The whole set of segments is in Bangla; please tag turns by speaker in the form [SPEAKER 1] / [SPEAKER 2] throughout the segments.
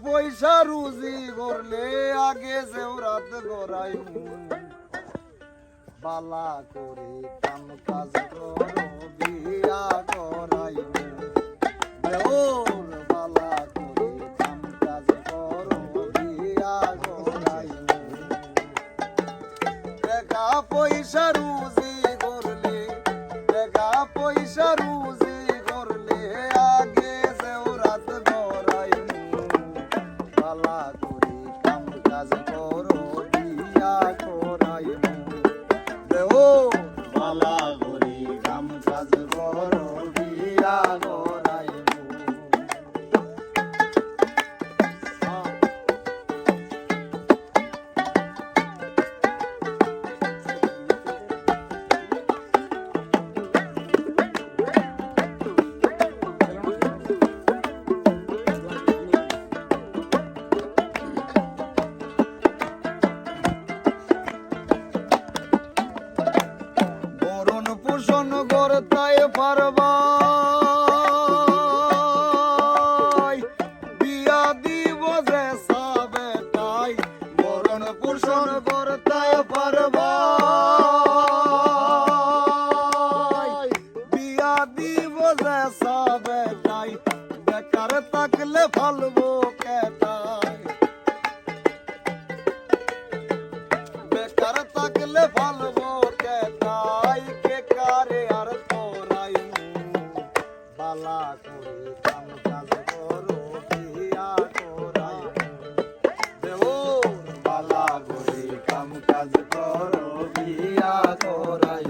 [SPEAKER 1] পয়সা রুজি করলে আগে জেওরাত গড়াই বালা করে কাম কাজ করো বিয়া করাই দেওর বালা করে কাম কাজ করো বিয়া করাই টাকা পয়সা রুজি করলে টাকা পয়সা রুজি করলে আগে জেওরাত গড়াই বালা করে কাম কাজ করো বিয়া করাই দেওর বালা করে কাম কাজ করো বিয়া করাই পোষণ করতাই পারবা বিয়া দিব যে সাবে তাই মরণ পোষণ করতাই পারবা বিয়া দিব যে সাবে তাই বেকার থাকলে ফালবো কেটাই বেকার থাকলে ফালবো কেটাই বালা করে কাম কাজ করো বিয়া করাই দেওর বালা করে কাম কাজ করো বিয়া করাই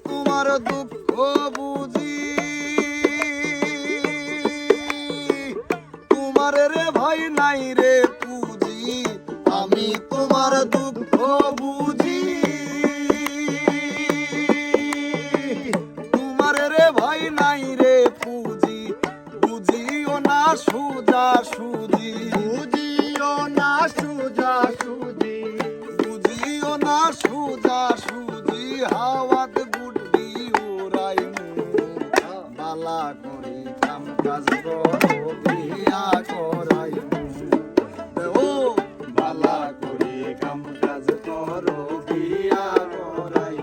[SPEAKER 1] তোমার দুঃখ বুঝি তোমার রে ভাই নাই রে পুঁজি আমি তোমার দুঃখ বুঝি তোমার রে ভাই নাই রে পুঁজি বুঝিও না সুজা সুজি বুঝিও না সুজা সুজি বুঝিও না সুজা সুজি হাওয়াত গুড্ডি উড়াই বালা করে কাম কাজ করো বিয়া করাই ও বালা করে কাম কাজ করো বিয়া করাই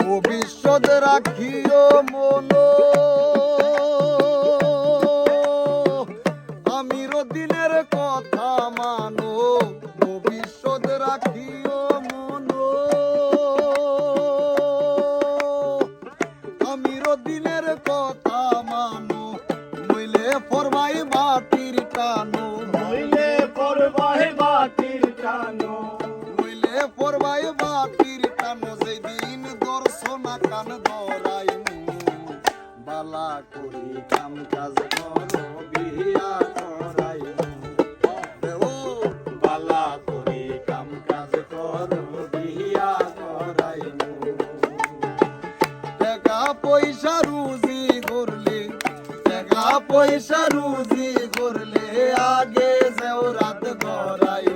[SPEAKER 1] ভবিষ্যৎ রাখিও মন আমির দিনের কথা মানো ভবিষ্যৎ রাখিও মন আমির দিনের কথা মানো নইলে পরবাই বাতির টানো নইলে পরবাই বাতির টানো নইলে পরবাই বাতির টানো যেদিন দর্শনা কান ধরাই বালা করি কাম কাজ করো বিয়া করাই বালা করি কাম কাজ করো বিয়া করাই টাকা পয়সা রুজি করলে টাকা পয়সা রুজি করলে আগে জেওরাত গড়াই